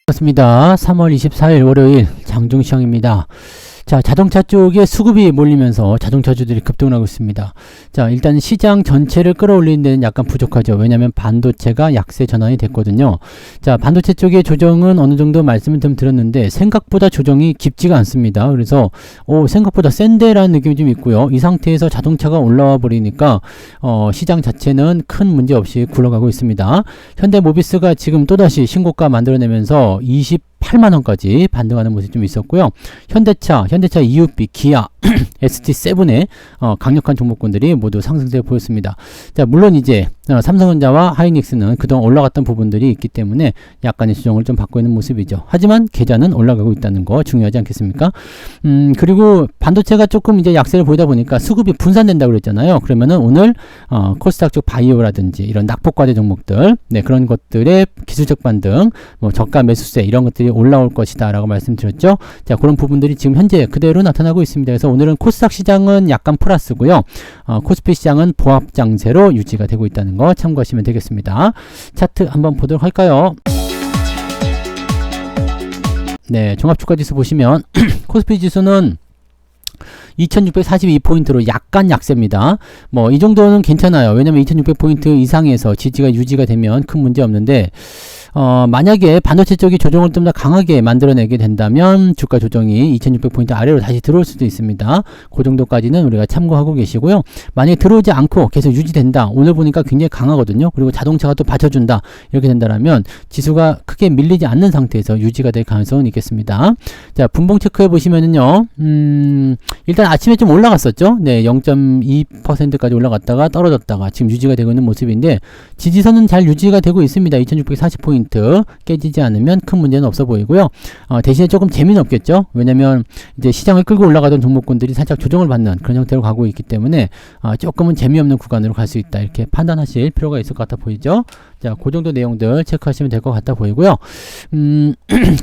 반갑습니다. 3월 24일 월요일 장중시황입니다. 자, 자동차 쪽에 수급이 몰리면서 자동차주들이 급등을 하고 있습니다. 자, 일단 시장 전체를 끌어올리는 데는 약간 부족하죠. 왜냐하면 반도체가 약세 전환이 됐거든요. 자, 반도체 쪽의 조정은 어느 정도 말씀을 좀 드렸는데 생각보다 조정이 깊지가 않습니다. 그래서 생각보다 센데라는 느낌이 좀 있고요. 이 상태에서 자동차가 올라와 버리니까 시장 자체는 큰 문제 없이 굴러가고 있습니다. 현대모비스가 지금 또다시 신고가 만들어내면서 28만원까지 반등하는 모습이 좀 있었고요. 현대차 EUB, 기아, ST7의 강력한 종목군들이 모두 상승세를 보였습니다. 자, 물론 이제 삼성전자와 하이닉스는 그동안 올라갔던 부분들이 있기 때문에 약간의 수정을 좀 받고 있는 모습이죠. 하지만 계좌는 올라가고 있다는 거 중요하지 않겠습니까? 그리고 반도체가 조금 이제 약세를 보이다 보니까 수급이 분산된다고 그랬잖아요. 그러면은 오늘 코스닥 쪽 바이오라든지 이런 낙폭과대 종목들, 네, 그런 것들의 기술적 반등, 뭐 저가 매수세 이런 것들이 올라올 것이다 라고 말씀드렸죠. 자, 그런 부분들이 지금 현재 그대로 나타나고 있습니다. 그래서 오늘은 코스닥 시장은 약간 플러스고요. 코스피 시장은 보합 장세로 유지가 되고 있다는 거 참고하시면 되겠습니다. 차트 한번 보도록 할까요? 네, 종합주가지수 보시면 코스피 지수는 2642포인트로 약간 약세입니다. 뭐 이 정도는 괜찮아요. 왜냐면 2600포인트 이상에서 지지가 유지가 되면 큰 문제 없는데 만약에 반도체 쪽이 조정을 좀 더 강하게 만들어내게 된다면 주가 조정이 2600포인트 아래로 다시 들어올 수도 있습니다. 그 정도까지는 우리가 참고하고 계시고요. 만약에 들어오지 않고 계속 유지된다. 오늘 보니까 굉장히 강하거든요. 그리고 자동차가 또 받쳐준다. 이렇게 된다면 지수가 크게 밀리지 않는 상태에서 유지가 될 가능성은 있겠습니다. 자, 분봉 체크해 보시면은요. 일단 아침에 좀 올라갔었죠. 네, 0.2%까지 올라갔다가 떨어졌다가 지금 유지가 되고 있는 모습인데 지지선은 잘 유지가 되고 있습니다. 2640포인트 깨지지 않으면 큰 문제는 없어 보이고요. 대신에 조금 재미는 없겠죠. 왜냐면 이제 시장을 끌고 올라가던 종목군들이 살짝 조정을 받는 그런 형태로 가고 있기 때문에 조금은 재미없는 구간으로 갈 수 있다. 이렇게 판단하실 필요가 있을 것 같아 보이죠. 자, 그 정도 내용들 체크하시면 될 것 같아 보이고요.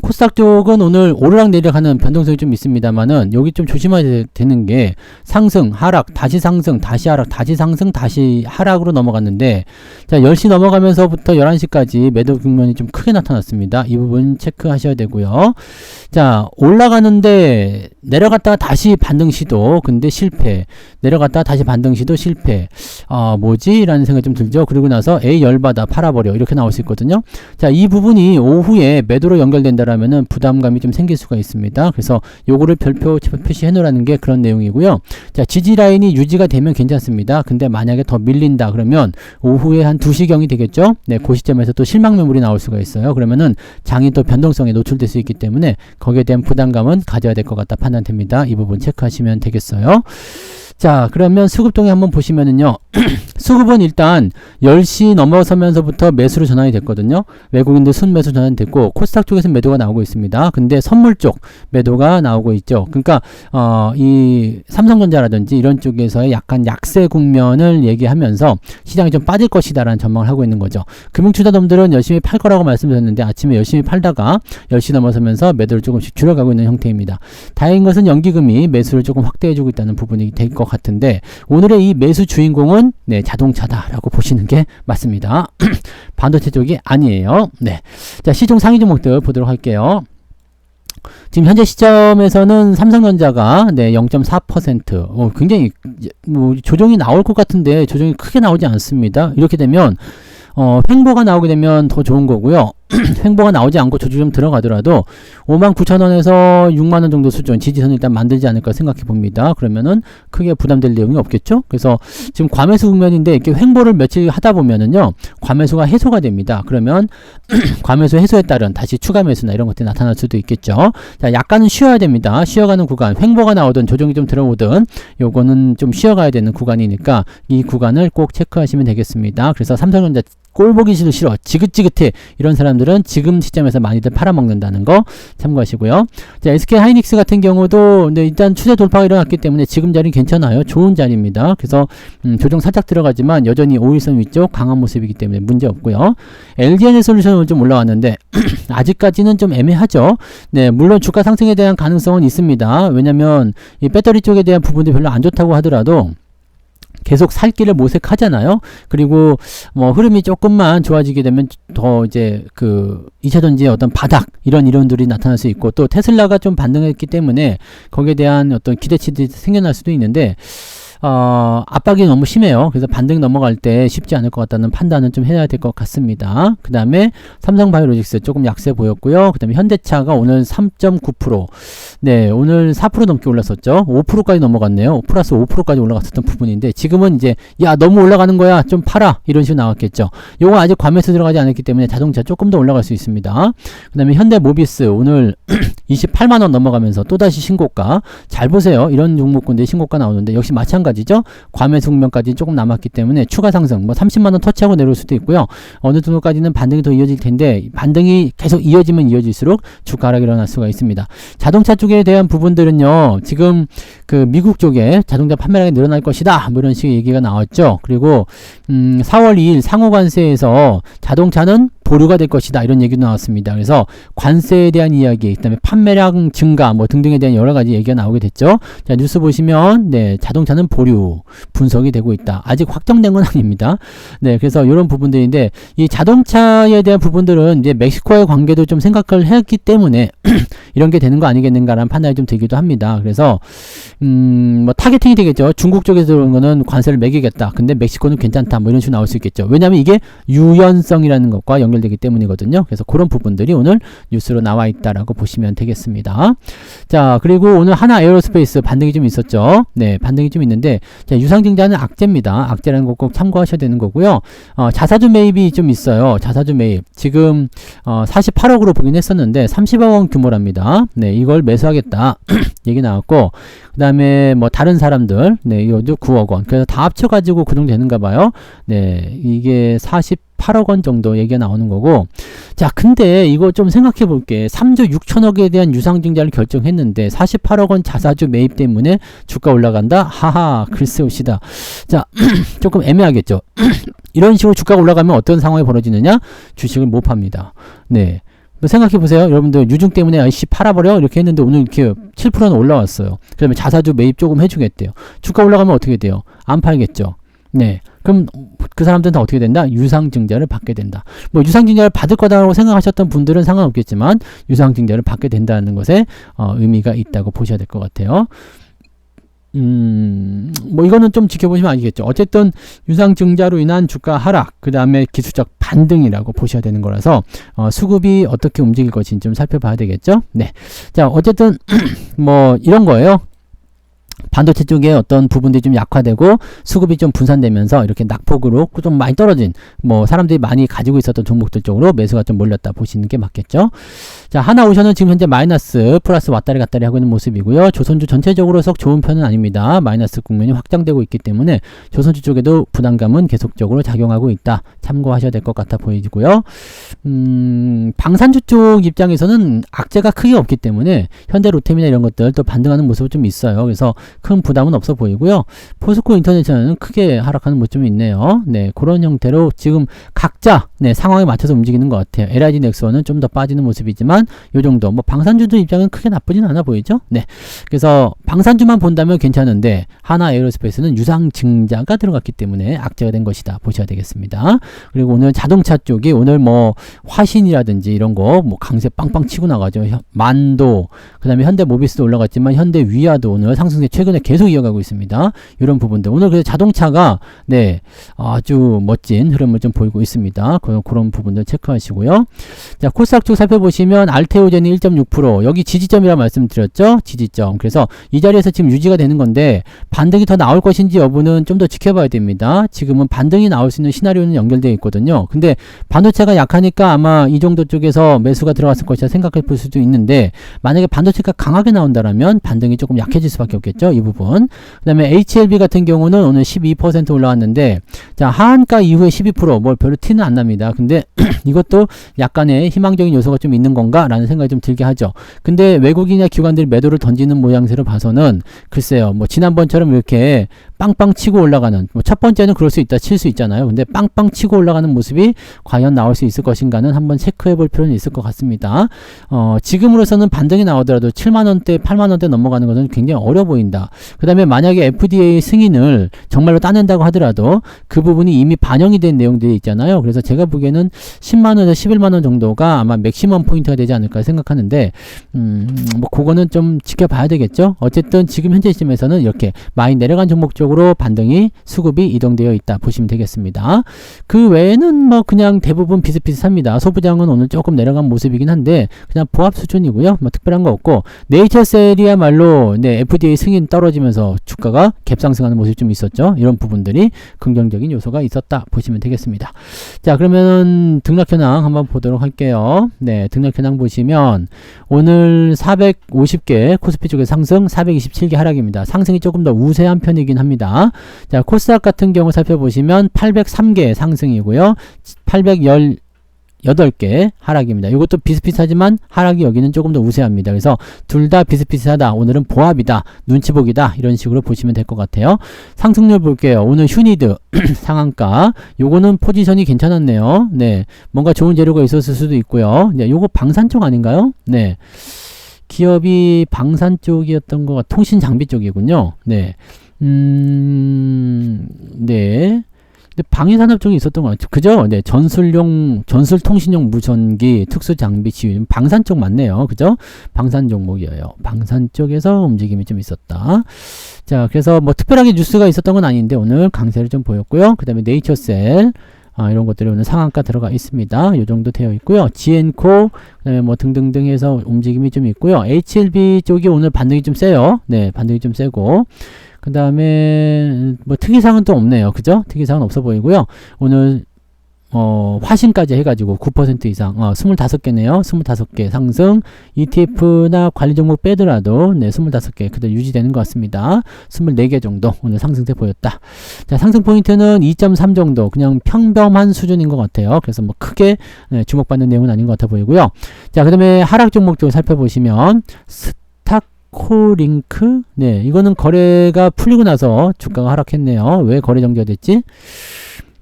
코스닥 쪽은 오늘 오르락 내리락 하는 변동성이 좀 있습니다만은 여기 좀 조심해야 되는 게 상승, 하락, 다시 상승, 다시 하락, 다시 상승, 다시 하락으로 넘어갔는데 자, 10시 넘어가면서부터 11시까지 매도 국면이 좀 크게 나타났습니다. 이 부분 체크하셔야 되고요. 자, 올라가는데 내려갔다가 다시 반등 시도 근데 실패, 내려갔다가 다시 반등 시도 실패. 뭐지? 라는 생각이 좀 들죠. 그리고 나서 에이 열받아 팔아버려 이렇게 나올 수 있거든요. 자, 이 부분이 오후에 매도로 연결된다라면은 부담감이 좀 생길 수가 있습니다. 그래서 요거를 별표 표시해 놓으라는 게 그런 내용이고요. 자, 지지 라인이 유지가 되면 괜찮습니다. 근데 만약에 더 밀린다 그러면 오후에 한 2시경이 되겠죠. 네, 그 시점에서 또 실망 매물이 나올 수가 있어요. 그러면은 장이 또 변동성에 노출될 수 있기 때문에 거기에 대한 부담감은 가져야 될 것 같다 판단됩니다. 이 부분 체크하시면 되겠어요. 자, 그러면 수급동에 한번 보시면은요. 수급은 일단 10시 넘어서면서부터 매수로 전환이 됐거든요. 외국인들 순매수 전환이 됐고 코스닥 쪽에서 매도가 나오고 있습니다. 근데 선물 쪽 매도가 나오고 있죠. 그러니까 이 삼성전자라든지 이런 쪽에서의 약간 약세 국면을 얘기하면서 시장이 좀 빠질 것이다라는 전망을 하고 있는 거죠. 금융투자dom들은 열심히 팔 거라고 말씀드렸는데 아침에 열심히 팔다가 10시 넘어서면서 매도를 조금씩 줄여가고 있는 형태입니다. 다행인 것은 연기금이 매수를 조금 확대해주고 있다는 부분이 될 것 같은데 오늘의 이 매수 주인공은 네, 자동차다라고 보시는 게 맞습니다. 반도체 쪽이 아니에요. 네, 자, 시중 상위 종목들 보도록 할게요. 지금 현재 시점에서는 삼성전자가 네, 0.4% 굉장히 뭐 조정이 나올 것 같은데 조정이 크게 나오지 않습니다. 이렇게 되면 횡보가 나오게 되면 더 좋은 거고요. 횡보가 나오지 않고 조정 좀 들어가더라도 59,000원에서 6만원 정도 수준 지지선을 일단 만들지 않을까 생각해 봅니다. 그러면은 크게 부담될 내용이 없겠죠. 그래서 지금 과매수 국면인데 이렇게 횡보를 며칠 하다 보면은요 과매수가 해소가 됩니다. 그러면 과매수 해소에 따른 다시 추가 매수나 이런 것들이 나타날 수도 있겠죠. 자, 약간은 쉬어야 됩니다. 쉬어가는 구간, 횡보가 나오든 조정이 좀 들어오든 요거는 좀 쉬어가야 되는 구간이니까 이 구간을 꼭 체크하시면 되겠습니다. 그래서 삼성전자 꼴보기 싫어 지긋지긋해 이런 사람들은 지금 시점에서 많이들 팔아먹는다는 거 참고하시고요. 자, SK 하이닉스 같은 경우도 일단 추세 돌파가 일어났기 때문에 지금 자리는 괜찮아요. 좋은 자리입니다. 그래서 조정 살짝 들어가지만 여전히 5일선 위쪽 강한 모습이기 때문에 문제 없고요. LG에너지솔루션은 좀 올라왔는데 아직까지는 좀 애매하죠. 네, 물론 주가 상승에 대한 가능성은 있습니다. 왜냐면 이 배터리 쪽에 대한 부분이 별로 안 좋다고 하더라도 계속 살 길을 모색하잖아요. 그리고 뭐 흐름이 조금만 좋아지게 되면 더 이제 그 2차전지의 어떤 바닥 이런 이론들이 나타날 수 있고, 또 테슬라가 좀 반등했기 때문에 거기에 대한 어떤 기대치들이 생겨날 수도 있는데 압박이 너무 심해요. 그래서 반등 넘어갈 때 쉽지 않을 것 같다는 판단은 좀 해야 될 것 같습니다. 그 다음에 삼성바이오로직스 조금 약세 보였고요. 그 다음에 현대차가 오늘 3.9%, 네, 오늘 4% 넘게 올랐었죠. 5%까지 넘어갔네요. 플러스 5%까지 올라갔었던 부분인데, 지금은 이제 야 너무 올라가는 거야 좀 팔아 이런 식으로 나왔겠죠. 요거 아직 과매수 들어가지 않았기 때문에 자동차 조금 더 올라갈 수 있습니다. 그 다음에 현대모비스 오늘 28만원 넘어가면서 또다시 신고가. 잘 보세요. 이런 종목군데 신고가 나오는데 역시 마찬가지죠. 과매수 국면까지 조금 남았기 때문에 추가 상승, 뭐 30만원 터치하고 내려올 수도 있고요. 어느 정도까지는 반등이 더 이어질 텐데, 반등이 계속 이어지면 이어질수록 주가 하락이 일어날 수가 있습니다. 자동차 쪽에 대한 부분들은요, 지금 그 미국 쪽에 자동차 판매량이 늘어날 것이다 뭐 이런 식의 얘기가 나왔죠. 그리고 4월 2일 상호관세에서 자동차는 보류가 될 것이다 이런 얘기도 나왔습니다. 그래서 관세에 대한 이야기, 그다음에 판매량 증가 뭐 등등에 대한 여러 가지 얘기가 나오게 됐죠. 자, 뉴스 보시면 네, 자동차는 보류 분석이 되고 있다. 아직 확정된 건 아닙니다. 네, 그래서 이런 부분들인데, 이 자동차에 대한 부분들은 이제 멕시코와의 관계도 좀 생각을 했기 때문에 이런 게 되는 거 아니겠는가라는 판단이 좀 들기도 합니다. 그래서 뭐 타겟팅이 되겠죠. 중국 쪽에서 들어오는 거는 관세를 매기겠다. 근데 멕시코는 괜찮다. 뭐 이런 식으로 나올 수 있겠죠. 왜냐하면 이게 유연성이라는 것과 연결되기 때문이거든요. 그래서 그런 부분들이 오늘 뉴스로 나와 있다라고 보시면 되겠습니다. 자, 그리고 오늘 하나 에어로스페이스 반등이 좀 있었죠. 네, 반등이 좀 있는데, 자, 유상증자는 악재입니다. 악재라는 거 꼭 참고하셔야 되는 거고요. 자사주 매입이 좀 있어요. 자사주 매입. 지금 48억으로 보긴 했었는데 30억 원 규모랍니다. 네, 이걸 매수하겠다 얘기 나왔고, 그 다음에 뭐 다른 사람들, 네, 이것도 9억 원. 그래서 다 합쳐가지고 그 정도 되는가 봐요. 네, 이게 48억 원 정도 얘기가 나오는 거고. 자, 근데 이거 좀 생각해 볼게. 3조 6천억에 대한 유상증자를 결정했는데 48억 원 자사주 매입 때문에 주가 올라간다? 하하, 글쎄오시다. 자, 조금 애매하겠죠. 이런 식으로 주가가 올라가면 어떤 상황이 벌어지느냐? 주식을 못 팝니다. 네. 생각해 보세요. 여러분들 유증 때문에 아이씨 팔아버려 이렇게 했는데 오늘 이렇게 7%는 올라왔어요. 그러면 자사주 매입 조금 해주겠대요. 주가 올라가면 어떻게 돼요? 안 팔겠죠. 네. 그럼 그 사람들은 다 어떻게 된다? 유상증자를 받게 된다. 뭐 유상증자를 받을 거다라고 생각하셨던 분들은 상관없겠지만 유상증자를 받게 된다는 것에 의미가 있다고 보셔야 될 것 같아요. 뭐 이거는 좀 지켜보시면 알겠죠. 어쨌든 유상증자로 인한 주가 하락, 그 다음에 기술적 반등이라고 보셔야 되는 거라서 수급이 어떻게 움직일 것인지 좀 살펴봐야 되겠죠. 네, 자, 어쨌든 뭐 이런 거예요. 반도체 쪽에 어떤 부분들이 좀 약화되고 수급이 좀 분산되면서 이렇게 낙폭으로 좀 많이 떨어진, 뭐 사람들이 많이 가지고 있었던 종목들 쪽으로 매수가 좀 몰렸다 보시는 게 맞겠죠. 자, 하나오션은 지금 현재 마이너스 플러스 왔다리 갔다리 하고 있는 모습이고요. 조선주 전체적으로 썩 좋은 편은 아닙니다. 마이너스 국면이 확장되고 있기 때문에 조선주 쪽에도 부담감은 계속적으로 작용하고 있다. 참고하셔야 될 것 같아 보이고요. 방산주 쪽 입장에서는 악재가 크게 없기 때문에 현대 로템이나 이런 것들 또 반등하는 모습이 좀 있어요. 그래서 큰 부담은 없어 보이고요. 포스코 인터내셔널은 크게 하락하는 모습이 있네요. 네, 그런 형태로 지금 각자 네, 상황에 맞춰서 움직이는 것 같아요. LIG 넥스원은 좀 더 빠지는 모습이지만 요 정도. 뭐 방산주들 입장은 크게 나쁘진 않아 보이죠. 네, 그래서 방산주만 본다면 괜찮은데 하나 에어로스페이스는 유상증자가 들어갔기 때문에 악재가 된 것이다 보셔야 되겠습니다. 그리고 오늘 자동차 쪽이 오늘 뭐 화신이라든지 이런 거 뭐 강세 빵빵 치고 나가죠. 만도, 그 다음에 현대모비스도 올라갔지만 현대위아도 오늘 상승세 최근에 계속 이어가고 있습니다. 이런 부분들 오늘 그래서 자동차가 네, 아주 멋진 흐름을 좀 보이고 있습니다. 그런 부분들 체크하시고요. 자, 코스닥 쪽 살펴보시면 알테오젠이 1.6%, 여기 지지점이라 말씀드렸죠. 지지점. 그래서 이 자리에서 지금 유지가 되는 건데 반등이 더 나올 것인지 여부는 좀 더 지켜봐야 됩니다. 지금은 반등이 나올 수 있는 시나리오는 연결되어 있거든요. 근데 반도체가 약하니까 아마 이 정도 쪽에서 매수가 들어갔을 것이라 생각해 볼 수도 있는데, 만약에 반도체가 강하게 나온다라면 반등이 조금 약해질 수밖에 없겠죠. 이 부분. 그 다음에 HLB 같은 경우는 오늘 12% 올라왔는데, 자, 하한가 이후에 12%, 뭐 별로 티는 안 납니다. 근데 이것도 약간의 희망적인 요소가 좀 있는 건가 라는 생각이 좀 들게 하죠. 근데 외국인이나 기관들이 매도를 던지는 모양새로 봐서는 글쎄요, 뭐 지난번처럼 이렇게 빵빵 치고 올라가는, 뭐 첫 번째는 그럴 수 있다 칠 수 있잖아요. 근데 빵빵 치고 올라가는 모습이 과연 나올 수 있을 것인가는 한번 체크해 볼 필요는 있을 것 같습니다. 지금으로서는 반등이 나오더라도 7만원대 8만원대 넘어가는 것은 굉장히 어려 보인다. 그 다음에 만약에 FDA 승인을 정말로 따낸다고 하더라도 그 부분이 이미 반영이 된 내용들이 있잖아요. 그래서 제가 보기에는 10만원에서 11만원 정도가 아마 맥시멈 포인트가 되지 않을까 생각하는데 뭐 그거는 좀 지켜봐야 되겠죠. 어쨌든 지금 현재 시점에서는 이렇게 많이 내려간 종목 쪽으로 반등이 수급이 이동되어 있다 보시면 되겠습니다. 그 외에는 뭐 그냥 대부분 비슷비슷합니다. 소부장은 오늘 조금 내려간 모습이긴 한데 그냥 보합 수준이고요. 뭐 특별한 거 없고 네이처셀이야말로 네, FDA 승인 떨어지면서 주가가 갭상승하는 모습이 좀 있었죠. 이런 부분들이 긍정적인 요소가 있었다 보시면 되겠습니다. 자, 그러면 등락 현황 한번 보도록 할게요. 네, 등락 현황 보시면 오늘 450개 코스피 쪽에 상승, 427개 하락입니다. 상승이 조금 더 우세한 편이긴 합니다. 자, 코스닥 같은 경우 살펴보시면 803개 상승이고요. 818개 하락입니다. 이것도 비슷비슷하지만 하락이 여기는 조금 더 우세합니다. 그래서 둘 다 비슷비슷하다. 오늘은 보합이다. 눈치보기다. 이런 식으로 보시면 될 것 같아요. 상승률 볼게요. 오늘 휴니드 상한가. 요거는 포지션이 괜찮았네요. 네. 뭔가 좋은 재료가 있었을 수도 있고요. 네, 요거 방산 쪽 아닌가요? 네. 기업이 방산 쪽이었던 것 같아요. 통신 장비 쪽이군요. 네. 네. 근데 방위산업 쪽에 있었던 것 같죠. 그죠? 네. 전술통신용 무전기, 특수장비 지휘. 방산 쪽 맞네요. 그죠? 방산 종목이에요. 방산 쪽에서 움직임이 좀 있었다. 자, 그래서 뭐 특별하게 뉴스가 있었던 건 아닌데 오늘 강세를 좀 보였고요. 그 다음에 네이처셀. 이런 것들이 오늘 상한가 들어가 있습니다. 요 정도 되어 있고요. 지엔코, 그 다음에 뭐 등등등 해서 움직임이 좀 있고요. HLB 쪽이 오늘 반등이 좀 세요. 네, 반등이 좀 세고. 그 다음에 뭐 특이사항은 또 없네요. 그죠? 특이사항은 없어 보이고요. 오늘 화신까지 해가지고 9% 이상 25개네요. 25개 상승. ETF나 관리 종목 빼더라도 네, 25개 그대로 유지되는 것 같습니다. 24개 정도 오늘 상승세 보였다. 자, 상승 포인트는 2.3 정도 그냥 평범한 수준인 것 같아요. 그래서 뭐 크게 네, 주목받는 내용은 아닌 것 같아 보이고요. 자, 그 다음에 하락 종목 쪽 살펴보시면 스타코링크, 네, 이거는 거래가 풀리고 나서 주가가 하락했네요. 왜 거래 정지가 됐지?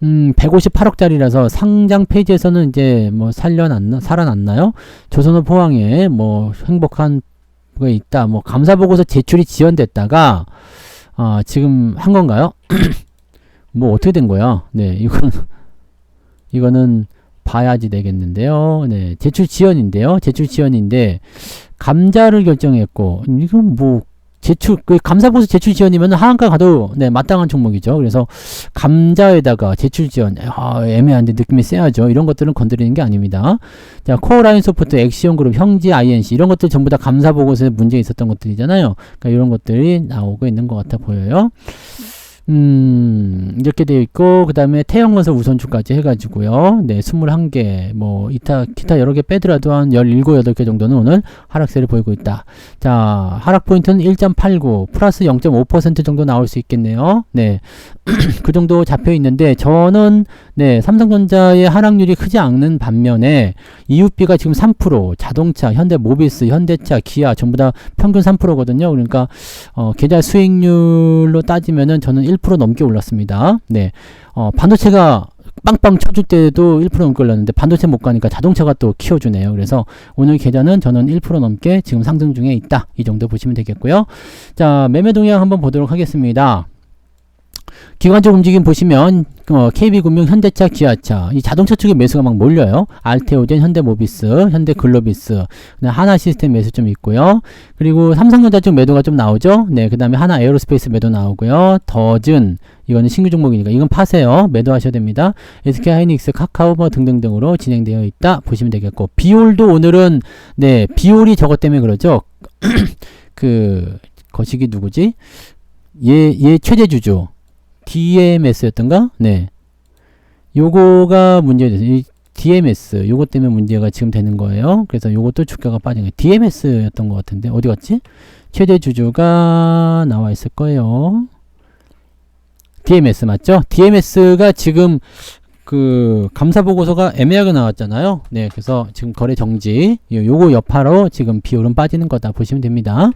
158억짜리라서 상장 페이지에서는 이제 뭐 살아났나요? 조선업 포항에 뭐 행복한 거 있다. 뭐 감사보고서 제출이 지연됐다가 지금 한 건가요? 뭐 어떻게 된 거야? 네, 이거는 봐야지 되겠는데요. 네, 제출 지연인데요. 제출 지연인데 감자를 결정했고 이건 뭐 감사보고서 제출 지연이면 하한가 가도 네, 마땅한 종목이죠. 그래서 감자에다가 제출 지연 애매한데 느낌이 세야죠. 이런 것들은 건드리는 게 아닙니다. 자, 코어라인 소프트, 엑시온 그룹, 형지 INC 이런 것들 전부 다 감사보고서에 문제 있었던 것들이잖아요. 그러니까 이런 것들이 나오고 있는 것 같아 보여요. 이렇게 되어 있고, 그 다음에 태형건설 우선주까지 해가지고요. 네, 21개, 뭐, 기타 여러 개 빼더라도 한 17, 8개 정도는 오늘 하락세를 보이고 있다. 자, 하락 포인트는 1.89, 플러스 0.5% 정도 나올 수 있겠네요. 네. 그 정도 잡혀 있는데, 저는, 네, 삼성전자의 하락률이 크지 않는 반면에, EUB가 지금 3%, 자동차, 현대모비스, 현대차, 기아, 전부 다 평균 3%거든요. 그러니까, 계좌 수익률로 따지면은 저는 1% 넘게 올랐습니다. 네. 반도체가 빵빵 쳐줄 때도 1% 넘게 올랐는데 반도체 못 가니까 자동차가 또 키워주네요. 그래서 오늘 계좌는 저는 1% 넘게 지금 상승 중에 있다. 이 정도 보시면 되겠고요. 자, 매매 동향 한번 보도록 하겠습니다. 기관적 움직임 보시면 KB금융, 현대차, 기아차 이 자동차 쪽에 매수가 막 몰려요. 알테오젠, 현대모비스, 현대글로비스, 하나시스템 매수 좀 있고요. 그리고 삼성전자 쪽 매도가 좀 나오죠. 네, 그 다음에 하나에어로스페이스 매도 나오고요. 더즌 이거는 신규 종목이니까 이건 파세요. 매도하셔야 됩니다. SK하이닉스, 카카오 뭐 등등등으로 진행되어 있다 보시면 되겠고, 비올도 오늘은 네, 비올이 저것 때문에 그러죠. 그 거시기 누구지? 얘 최대주주 DMS였던가? 네. 요거가 문제가 됐어요. 이 DMS, 요거 때문에 문제가 지금 되는 거예요. 그래서 요것도 주가가 빠진 거예요. DMS였던 것 같은데, 어디 갔지? 최대 주주가 나와 있을 거예요. DMS 맞죠? DMS가 지금 그 감사 보고서가 애매하게 나왔잖아요. 네, 그래서 지금 거래 정지, 요거 여파로 지금 비율은 빠지는 거다 보시면 됩니다.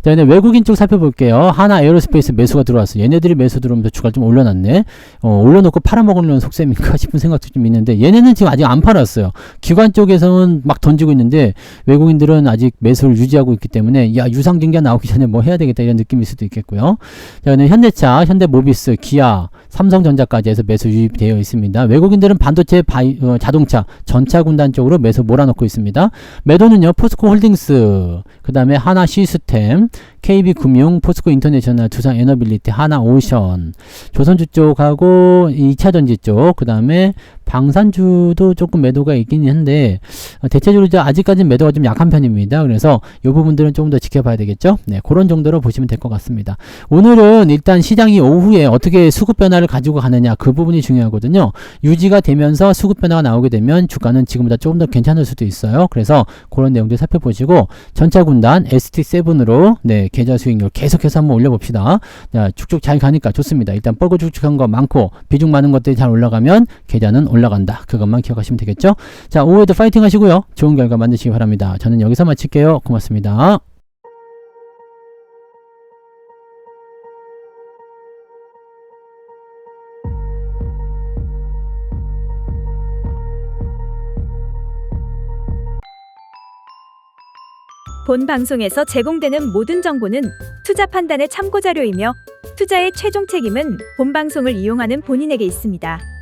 자, 이제 외국인 쪽 살펴볼게요. 하나 에어로스페이스 매수가 들어왔어요. 얘네들이 매수 들어오면서 주가를 좀 올려놨네. 올려놓고 팔아먹으려는 속셈인가 싶은 생각도 좀 있는데, 얘네는 지금 아직 안 팔았어요. 기관 쪽에서는 막 던지고 있는데 외국인들은 아직 매수를 유지하고 있기 때문에 야, 유상증자 나오기 전에 뭐 해야 되겠다 이런 느낌일 수도 있겠고요. 자, 그다음에 현대차, 현대모비스, 기아, 삼성전자까지 해서 매수 유입되어 있습니다. 외국인들은 반도체, 자동차, 전차 군단 쪽으로 매수 몰아넣고 있습니다. 매도는요, 포스코홀딩스, 그 다음에 하나 시스템, KB금융, 포스코 인터내셔널, 두산 에너빌리티, 하나오션, 조선주 쪽하고 2차전지 쪽, 그 다음에 방산주도 조금 매도가 있긴 한데 대체적으로 아직까지는 매도가 좀 약한 편입니다. 그래서 이 부분들은 조금 더 지켜봐야 되겠죠. 네, 그런 정도로 보시면 될 것 같습니다. 오늘은 일단 시장이 오후에 어떻게 수급 변화를 가지고 가느냐, 그 부분이 중요하거든요. 유지가 되면서 수급 변화가 나오게 되면 주가는 지금보다 조금 더 괜찮을 수도 있어요. 그래서 그런 내용들 살펴보시고 전차 군단 ST7으로 네, 계좌 수익률 계속해서 한번 올려봅시다. 자, 쭉쭉 잘 가니까 좋습니다. 일단 뻘고쭉쭉한 거 많고 비중 많은 것들이 잘 올라가면 계좌는 올라간다. 그것만 기억하시면 되겠죠. 자, 오후에도 파이팅 하시고요. 좋은 결과 만드시기 바랍니다. 저는 여기서 마칠게요. 고맙습니다. 본 방송에서 제공되는 모든 정보는 투자 판단의 참고 자료이며 투자의 최종 책임은 본 방송을 이용하는 본인에게 있습니다.